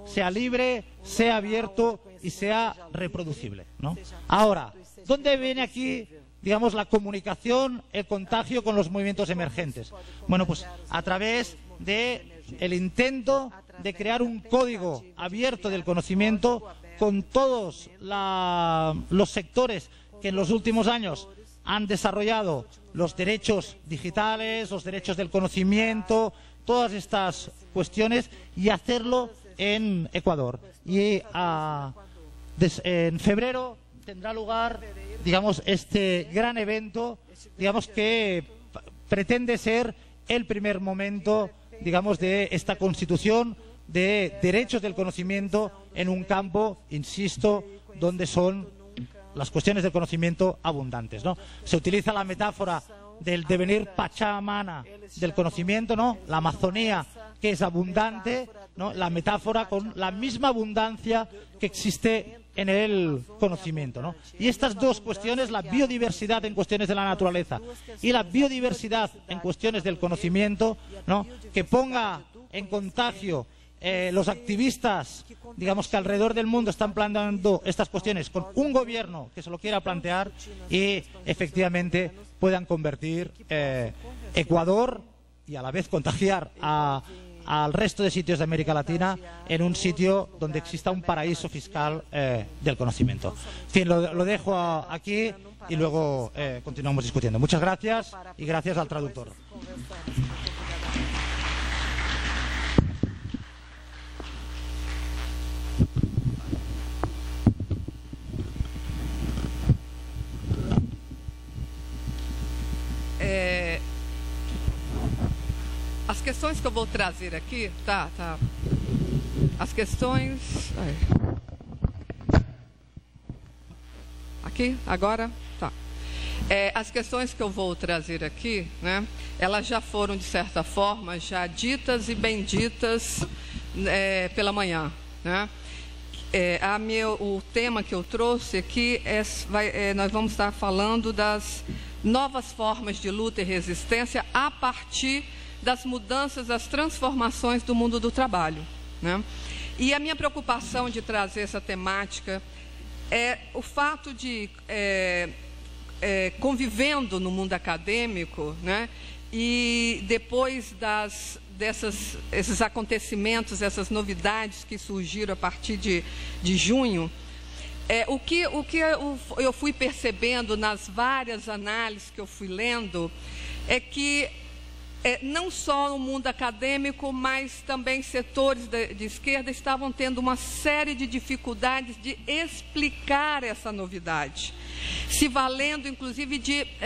sea libre, sea abierto y sea reproducible, ¿no? Ahora, ¿dónde viene aquí, digamos, la comunicación, el contagio con los movimientos emergentes? Bueno, pues a través del intento de crear un código abierto del conocimiento con todos los sectores que en los últimos años han desarrollado los derechos digitales, los derechos del conocimiento, todas estas cuestiones, y hacerlo en Ecuador. Y en febrero tendrá lugar, digamos, este gran evento, digamos, que pretende ser el primer momento, digamos, de esta constitución de derechos del conocimiento en un campo, insisto, donde son las cuestiones del conocimiento abundantes, ¿no? Se utiliza la metáfora del devenir pachamama del conocimiento, ¿no? La Amazonía, que es abundante, ¿no? La metáfora con la misma abundancia que existe en el conocimiento, ¿no? Y estas dos cuestiones, la biodiversidad en cuestiones de la naturaleza y la biodiversidad en cuestiones del conocimiento, ¿no? Que ponga en contagio los activistas, digamos, que alrededor del mundo están planteando estas cuestiones con un gobierno que se lo quiera plantear, y efectivamente puedan convertir Ecuador y a la vez contagiar al resto de sitios de América Latina en un sitio donde exista un paraíso fiscal del conocimiento. En fin, lo dejo aquí y luego continuamos discutiendo. Muchas gracias y gracias al traductor. As questões que eu vou trazer aqui, as questões... Aqui, agora, tá. As questões que eu vou trazer aqui, né, elas já foram, de certa forma, já ditas e benditas pela manhã, né? O tema que eu trouxe aqui nós vamos estar falando das novas formas de luta e resistência a partir das mudanças, das transformações do mundo do trabalho, né? E a minha preocupação de trazer essa temática é o fato de, convivendo no mundo acadêmico, né, e depois esses acontecimentos, essas novidades que surgiram a partir de junho, o que eu fui percebendo nas várias análises que eu fui lendo é que não só no mundo acadêmico, mas também setores de esquerda estavam tendo uma série de dificuldades de explicar essa novidade, se valendo inclusive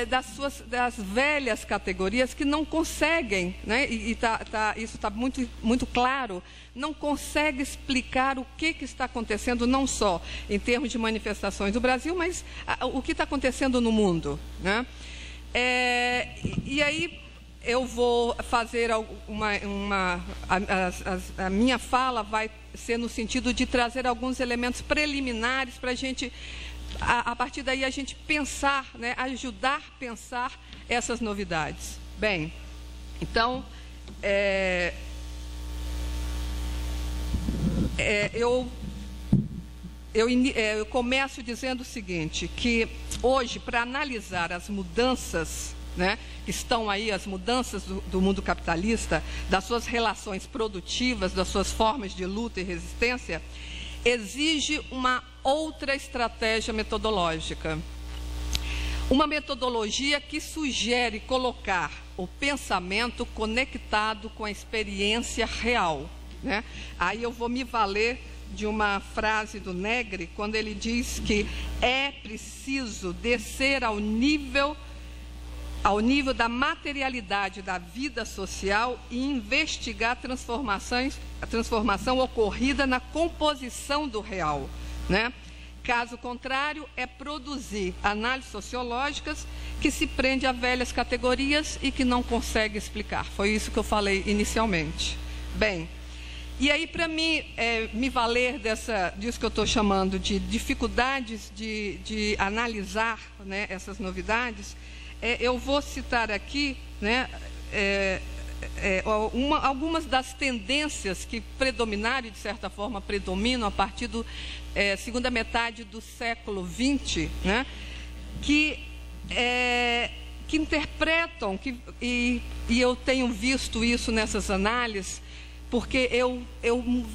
das velhas categorias que não conseguem, né, isso está muito claro, não consegue explicar o que está acontecendo, não só em termos de manifestações do Brasil, mas o que está acontecendo no mundo, né? E aí eu vou fazer a minha fala vai ser no sentido de trazer alguns elementos preliminares para a gente, a partir daí, a gente pensar, né, ajudar a pensar essas novidades. Bem, então, eu começo dizendo o seguinte, que hoje, para analisar as mudanças, né, que estão aí, as mudanças do mundo capitalista, das suas relações produtivas, das suas formas de luta e resistência, exige uma outra estratégia metodológica. Uma metodologia que sugere colocar o pensamento conectado com a experiência real, né? Aí eu vou me valer de uma frase do Negri, quando ele diz que é preciso descer ao nível da materialidade da vida social e investigar a transformação ocorrida na composição do real, né? Caso contrário, é produzir análises sociológicas que se prende a velhas categorias e que não consegue explicar. Foi isso que eu falei inicialmente. Bem, e aí, para mim, me valer disso que eu estou chamando de dificuldades de analisar, né, essas novidades, eu vou citar aqui, né, algumas das tendências que predominaram e, de certa forma, predominam a partir da segunda metade do século XX, né, que interpretam, e eu tenho visto isso nessas análises, porque eu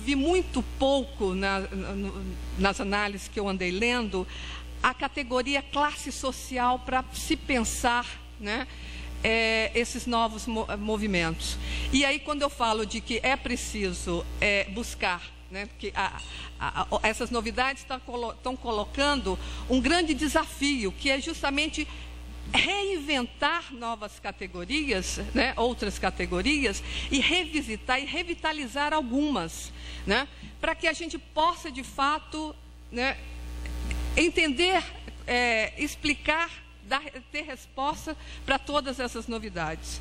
vi muito pouco nas análises que eu andei lendo, a categoria classe social para se pensar, né, esses novos movimentos. E aí, quando eu falo de que é preciso buscar, né, que essas novidades estão colocando um grande desafio, que é justamente reinventar novas categorias, né, outras categorias, e revisitar e revitalizar algumas, né, para que a gente possa, de fato, né, entender, explicar, ter resposta para todas essas novidades.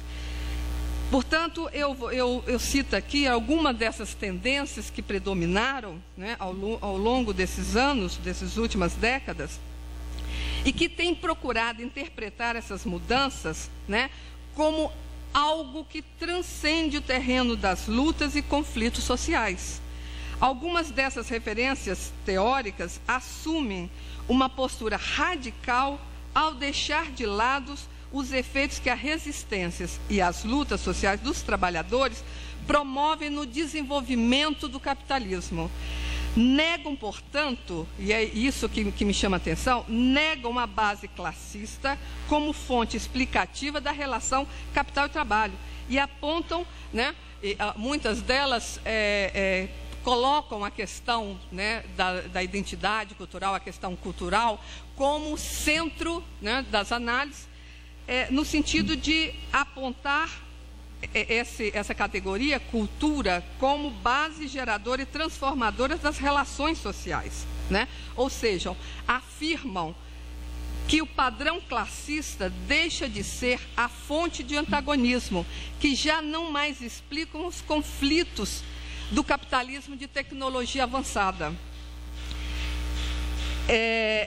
Portanto, eu cito aqui algumas dessas tendências que predominaram, né, ao longo desses anos, dessas últimas décadas, e que têm procurado interpretar essas mudanças, né, como algo que transcende o terreno das lutas e conflitos sociais. Algumas dessas referências teóricas assumem uma postura radical ao deixar de lado os efeitos que as resistências e as lutas sociais dos trabalhadores promovem no desenvolvimento do capitalismo. Negam, portanto, e é isso que me chama a atenção, negam a base classista como fonte explicativa da relação capital e trabalho. E apontam, né, muitas delas colocam a questão, né, da identidade cultural, a questão cultural, como centro, né, das análises, no sentido de apontar essa categoria, cultura, como base geradora e transformadora das relações sociais, né? Ou seja, afirmam que o padrão classista deixa de ser a fonte de antagonismo, que já não mais explicam os conflitos do capitalismo de tecnologia avançada.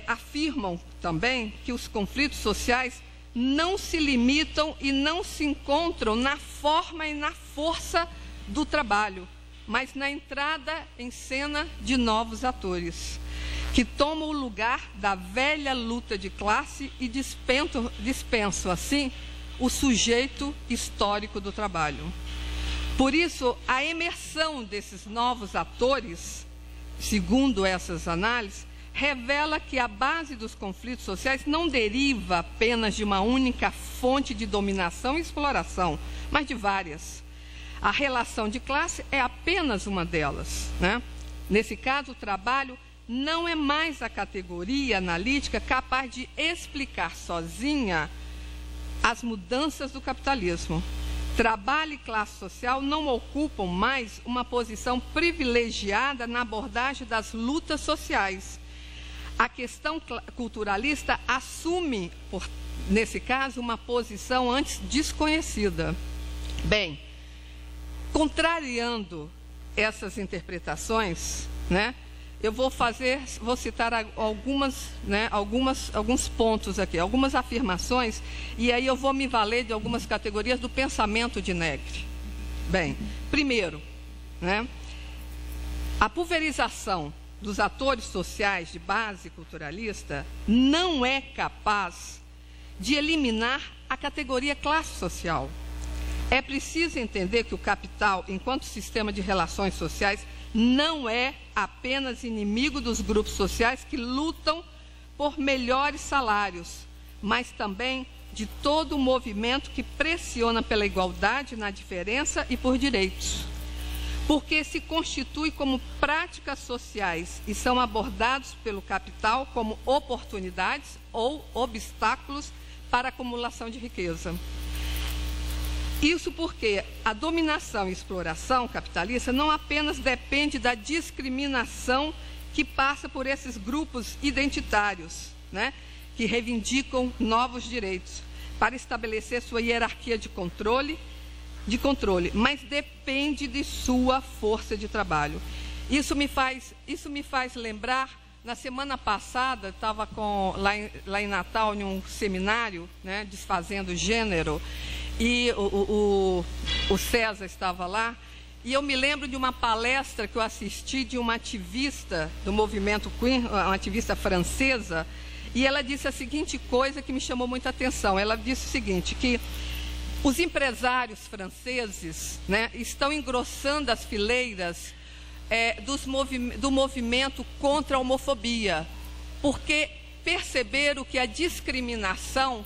Afirmam também que os conflitos sociais não se limitam e não se encontram na forma e na força do trabalho, mas na entrada em cena de novos atores, que tomam o lugar da velha luta de classe e dispensam, assim, o sujeito histórico do trabalho. Por isso, a emersão desses novos atores, segundo essas análises, revela que a base dos conflitos sociais não deriva apenas de uma única fonte de dominação e exploração, mas de várias. A relação de classe é apenas uma delas, né? Nesse caso, o trabalho não é mais a categoria analítica capaz de explicar sozinha as mudanças do capitalismo. Trabalho e classe social não ocupam mais uma posição privilegiada na abordagem das lutas sociais. A questão culturalista assume, nesse caso, uma posição antes desconhecida. Bem, contrariando essas interpretações, né, eu vou citar alguns pontos aqui, algumas afirmações, e aí eu vou me valer de algumas categorias do pensamento de Negri. Bem, primeiro, né, a pulverização dos atores sociais de base culturalista não é capaz de eliminar a categoria classe social. É preciso entender que o capital, enquanto sistema de relações sociais, não é apenas inimigo dos grupos sociais que lutam por melhores salários, mas também de todo o movimento que pressiona pela igualdade na diferença e por direitos. Porque se constitui como práticas sociais e são abordados pelo capital como oportunidades ou obstáculos para a acumulação de riqueza. Isso porque a dominação e exploração capitalista não apenas depende da discriminação que passa por esses grupos identitários, né, que reivindicam novos direitos para estabelecer sua hierarquia de controle, mas depende de sua força de trabalho. Isso me faz lembrar, na semana passada, estava lá em Natal, em um seminário, né, Desfazendo o Gênero, e o César estava lá, e eu me lembro de uma palestra que eu assisti de uma ativista do movimento Queer, uma ativista francesa, e ela disse a seguinte coisa que me chamou muita atenção. Ela disse o seguinte, que os empresários franceses, né, estão engrossando as fileiras do movimento contra a homofobia, porque perceberam que a discriminação,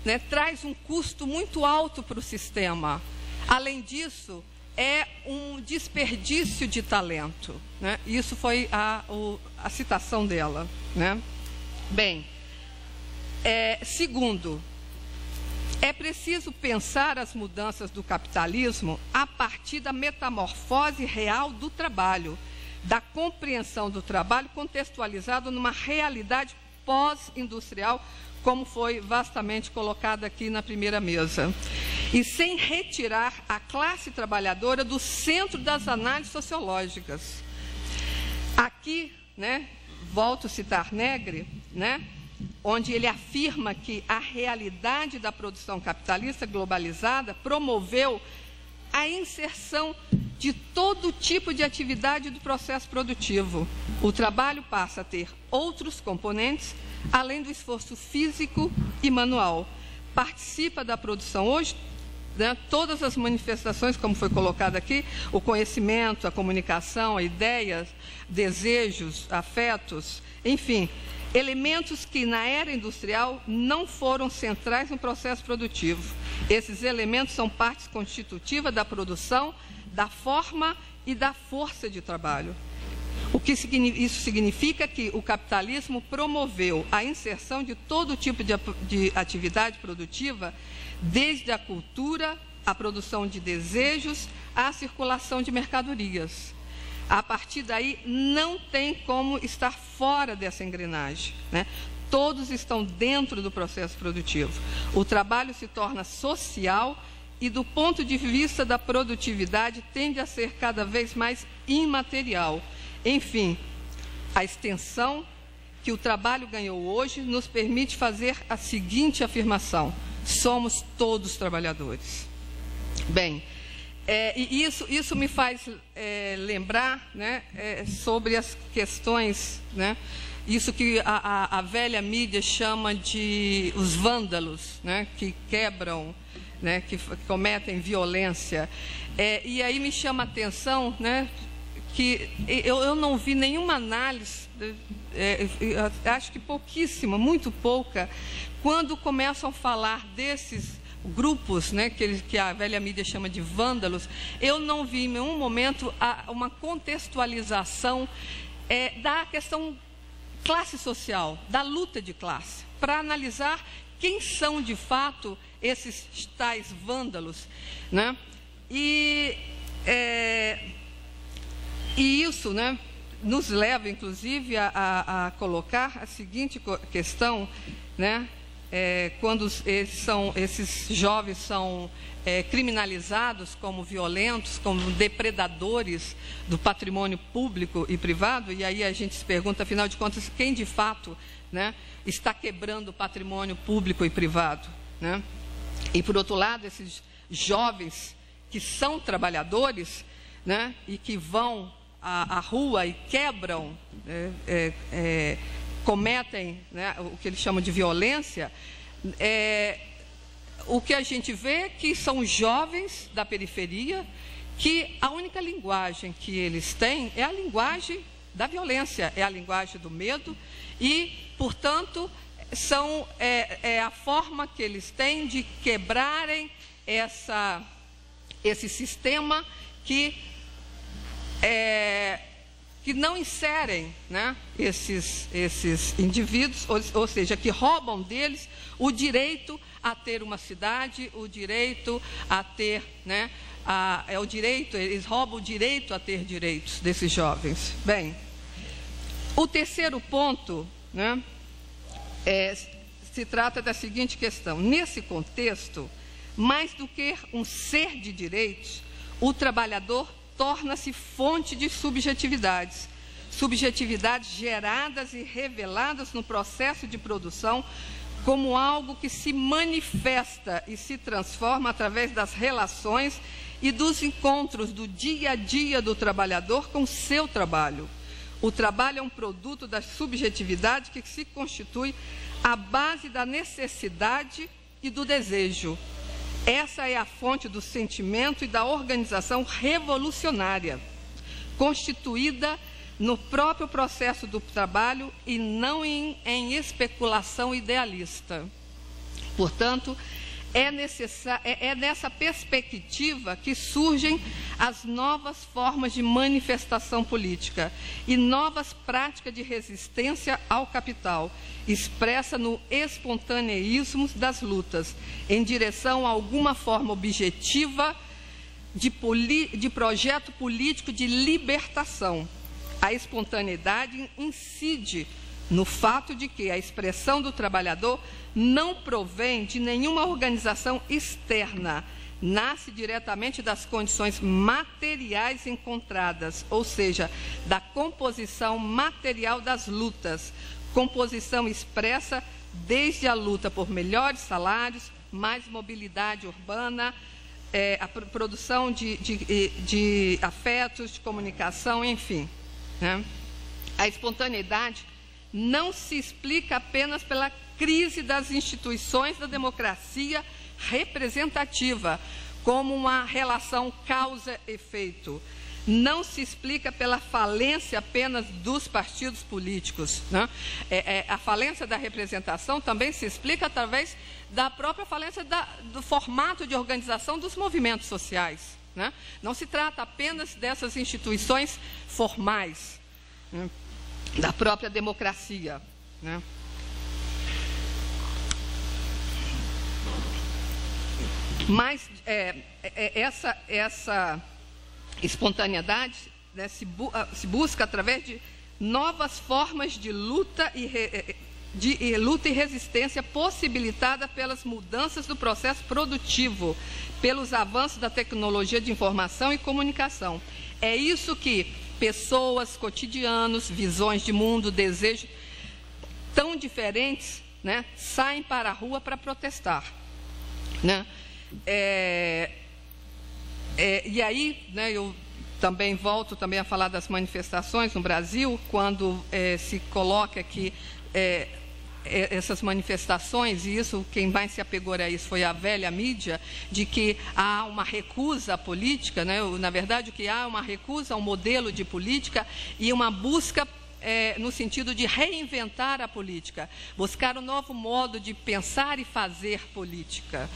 né, traz um custo muito alto para o sistema. Além disso, é um desperdício de talento, né? Isso foi a citação dela, né? Bem, segundo, é preciso pensar as mudanças do capitalismo a partir da metamorfose real do trabalho, da compreensão do trabalho contextualizado numa realidade pós-industrial, como foi vastamente colocado aqui na primeira mesa, e sem retirar a classe trabalhadora do centro das análises sociológicas. Aqui, né, volto a citar Negri, né, onde ele afirma que a realidade da produção capitalista globalizada promoveu a inserção de todo tipo de atividade do processo produtivo. O trabalho passa a ter outros componentes, além do esforço físico e manual. Participa da produção hoje, né, todas as manifestações, como foi colocado aqui, o conhecimento, a comunicação, a ideias, desejos, afetos, enfim, elementos que na era industrial não foram centrais no processo produtivo. Esses elementos são partes constitutivas da produção, da forma e da força de trabalho. Isso significa que o capitalismo promoveu a inserção de todo tipo de atividade produtiva, desde a cultura, a produção de desejos, à circulação de mercadorias. A partir daí, não tem como estar fora dessa engrenagem, né? Todos estão dentro do processo produtivo. O trabalho se torna social e, do ponto de vista da produtividade, tende a ser cada vez mais imaterial. Enfim, a extensão que o trabalho ganhou hoje nos permite fazer a seguinte afirmação: somos todos trabalhadores. Bem, e isso me faz lembrar, né, sobre as questões, né, isso que a velha mídia chama de os vândalos, né, que quebram, né, que cometem violência. E aí me chama a atenção, né, que eu não vi nenhuma análise, acho que pouquíssima, muito pouca, quando começam a falar desses grupos, né, que a velha mídia chama de vândalos. Eu não vi em nenhum momento uma contextualização da questão classe social, da luta de classe, para analisar quem são de fato esses tais vândalos, né? E isso, né, nos leva, inclusive, a colocar a seguinte questão, né? Quando esses jovens são criminalizados como violentos, como depredadores do patrimônio público e privado, e aí a gente se pergunta, afinal de contas, quem de fato, né, está quebrando o patrimônio público e privado, né? E, por outro lado, esses jovens que são trabalhadores, né, e que vão à rua e quebram, cometem, né, o que eles chamam de violência, o que a gente vê é que são jovens da periferia, que a única linguagem que eles têm é a linguagem da violência, é a linguagem do medo e, portanto, é a forma que eles têm de quebrarem esse sistema que não inserem, né, esses indivíduos, ou seja, que roubam deles o direito a ter uma cidade, o direito a ter, né, eles roubam o direito a ter direitos desses jovens. Bem, o terceiro ponto, né, se trata da seguinte questão: nesse contexto, mais do que um ser de direitos, o trabalhador torna-se fonte de subjetividades geradas e reveladas no processo de produção, como algo que se manifesta e se transforma através das relações e dos encontros do dia a dia do trabalhador com o seu trabalho. O trabalho é um produto da subjetividade que se constitui à base da necessidade e do desejo. Essa é a fonte do sentimento e da organização revolucionária, constituída no próprio processo do trabalho e não em especulação idealista. Portanto, é nessa perspectiva que surgem as novas formas de manifestação política e novas práticas de resistência ao capital, expressa no espontaneísmo das lutas, em direção a alguma forma objetiva de projeto político de libertação. A espontaneidade incide no fato de que a expressão do trabalhador não provém de nenhuma organização externa, nasce diretamente das condições materiais encontradas, ou seja, da composição material das lutas, composição expressa desde a luta por melhores salários, mais mobilidade urbana, a produção de afetos, de comunicação, enfim, né? A espontaneidade não se explica apenas pela crise das instituições da democracia representativa, como uma relação causa-efeito. Não se explica pela falência apenas dos partidos políticos, né? A falência da representação também se explica através da própria falência do formato de organização dos movimentos sociais, né? Não se trata apenas dessas instituições formais, né, da própria democracia, né? Mas essa espontaneidade, né, se busca através de novas formas de luta e resistência possibilitada pelas mudanças do processo produtivo, pelos avanços da tecnologia de informação e comunicação. É isso que pessoas, cotidianos, visões de mundo, desejos tão diferentes, né, saem para a rua para protestar, né? E aí, né, eu também volto também a falar das manifestações no Brasil, quando se coloca que essas manifestações, e isso, quem mais se apegou a isso foi a velha mídia, de que há uma recusa à política, né? Na verdade, o que há é uma recusa ao modelo de política e uma busca no sentido de reinventar a política, buscar um novo modo de pensar e fazer política.